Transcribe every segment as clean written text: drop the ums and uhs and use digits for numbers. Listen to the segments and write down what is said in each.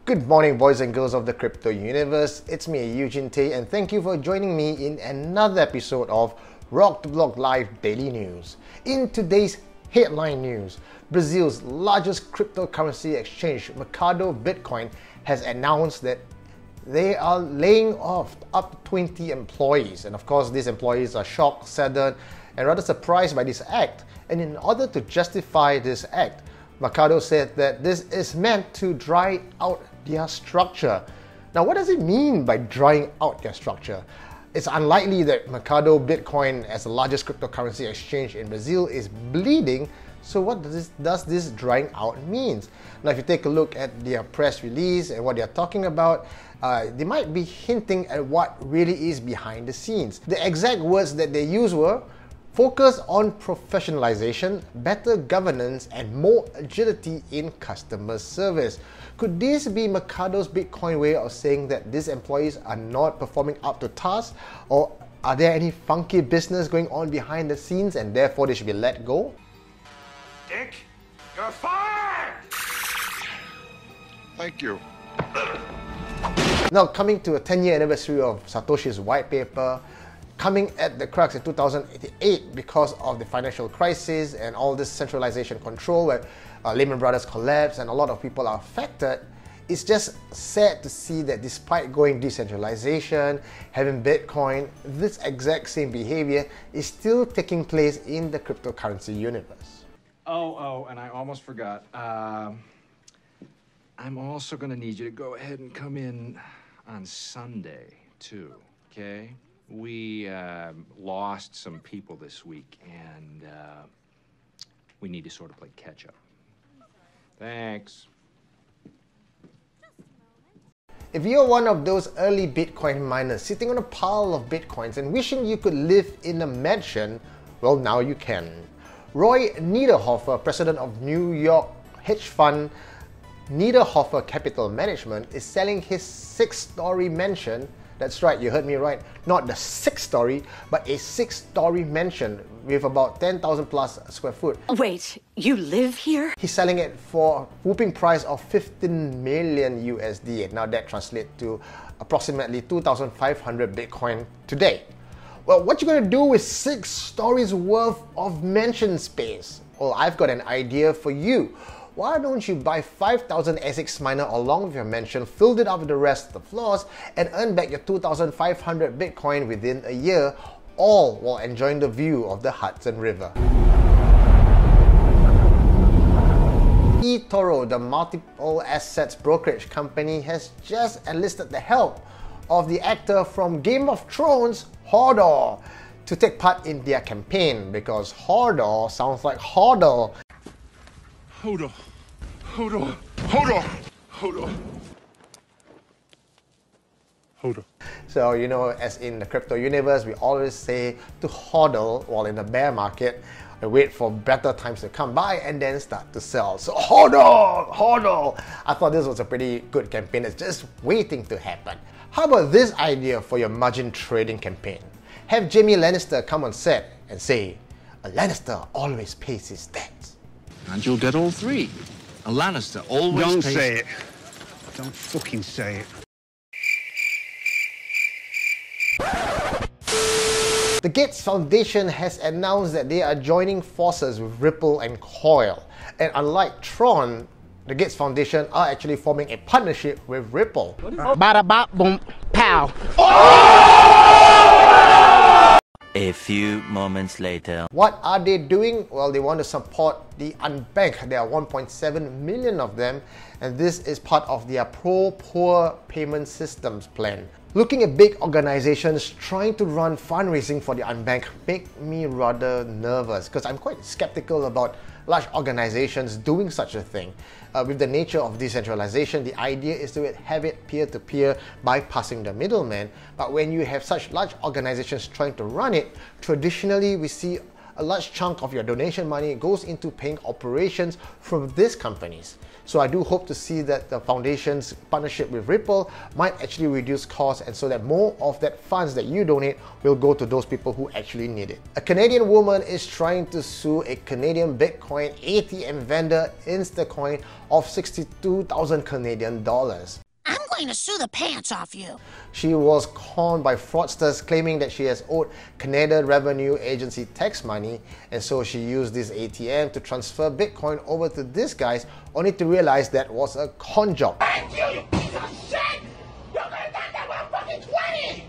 Good morning, boys and girls of the crypto universe. It's me, Eugene Tay, and thank you for joining me in another episode of Rock the Block Live Daily News. In today's headline news, Brazil's largest cryptocurrency exchange, MERCADO Bitcoin, has announced that they are laying off up to 20 employees. And of course, these employees are shocked, saddened, and rather surprised by this act. And in order to justify this act, MERCADO said that this is meant to dry out their structure. Now, what does it mean by drying out their structure? It's unlikely that MERCADO Bitcoin, as the largest cryptocurrency exchange in Brazil, is bleeding. So what does this drying out mean? Now, if you take a look at their press release and what they're talking about, they might be hinting at what really is behind the scenes. The exact words that they used were focus on professionalization, better governance, and more agility in customer service. Could this be MERCADO's Bitcoin way of saying that these employees are not performing up to task? Or are there any funky business going on behind the scenes and therefore they should be let go? Dick, you're fired! Thank you. Now, coming to a 10-year anniversary of Satoshi's white paper, coming at the crux in 2008 because of the financial crisis and all this centralization control where Lehman Brothers collapsed and a lot of people are affected, it's just sad to see that despite going decentralization, having Bitcoin, this exact same behavior is still taking place in the cryptocurrency universe. Oh, and I almost forgot. I'm also going to need you to go ahead and come in on Sunday, too, okay? We lost some people this week, and we need to sort of play catch-up. Thanks. If you're one of those early Bitcoin miners sitting on a pile of Bitcoins and wishing you could live in a mansion, well, now you can. Roy Niederhofer, president of New York hedge fund Niederhofer Capital Management, is selling his 6-story mansion. That's right, you heard me right. Not the 6-story, but a 6-story mansion with about 10,000 plus square foot. Wait, you live here? He's selling it for a whooping price of 15 million USD. Now that translates to approximately 2,500 Bitcoin today. Well, what you gonna do with 6 stories worth of mansion space? Well, I've got an idea for you. Why don't you buy 5,000 ASICs miner along with your mansion, fill it up with the rest of the floors, and earn back your 2,500 Bitcoin within a year, all while enjoying the view of the Hudson River. eToro, the multiple assets brokerage company, has just enlisted the help of the actor from Game of Thrones Hodor to take part in their campaign, because Hodor sounds like Hodor. Hodor. Hodor. Hodor. Hodor. Hodor. So, you know, as in the crypto universe, we always say to hodl while in the bear market and wait for better times to come by and then start to sell. So, hodl! Hodl! I thought this was a pretty good campaign. It's just waiting to happen. How about this idea for your margin trading campaign? Have Jaime Lannister come on set and say, a Lannister always pays his debts. And you'll get all three. A Lannister always Don't pays... say it. Don't fucking say it. The Gates Foundation has announced that they are joining forces with Ripple and Coil. And unlike Tron, the Gates Foundation are actually forming a partnership with Ripple. Bada bop boom pow. A few moments later. What are they doing? Well, they want to support the unbanked. There are 1.7 million of them, and this is part of their pro-poor payment systems plan. Looking at big organizations trying to run fundraising for the unbanked make me rather nervous, because I'm quite skeptical about large organizations doing such a thing. With the nature of decentralization, the idea is to have it peer-to-peer, bypassing the middleman. But when you have such large organizations trying to run it, traditionally we see a large chunk of your donation money goes into paying operations from these companies. So I do hope to see that the foundation's partnership with Ripple might actually reduce costs, and so that more of that funds that you donate will go to those people who actually need it. A Canadian woman is trying to sue a Canadian Bitcoin ATM vendor, Instacoin, of 62,000 Canadian dollars. I'm going to sue the pants off you. She was conned by fraudsters claiming that she has owed Canada Revenue Agency tax money, and so she used this ATM to transfer Bitcoin over to these guys, only to realize that was a con job. Thank you, you piece of shit! You're gonna think that we're fucking 20!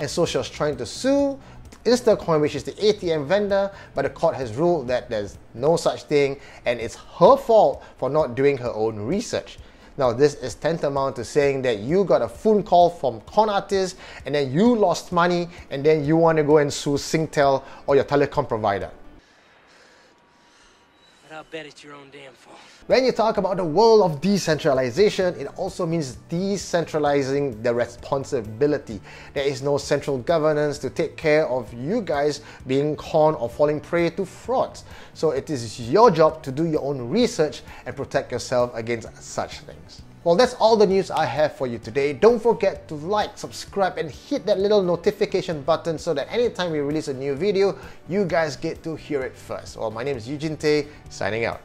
And so she was trying to sue Instacoin, which is the ATM vendor, but the court has ruled that there's no such thing and it's her fault for not doing her own research. Now, this is tantamount to saying that you got a phone call from con artists and then you lost money and then you want to go and sue Singtel or your telecom provider. But I'll bet it's your own damn fault. When you talk about the world of decentralization, it also means decentralizing the responsibility. There is no central governance to take care of you guys being conned or falling prey to frauds. So it is your job to do your own research and protect yourself against such things. Well, that's all the news I have for you today. Don't forget to like, subscribe, and hit that little notification button so that anytime we release a new video, you guys get to hear it first. Well, my name is Eugene Tay, signing out.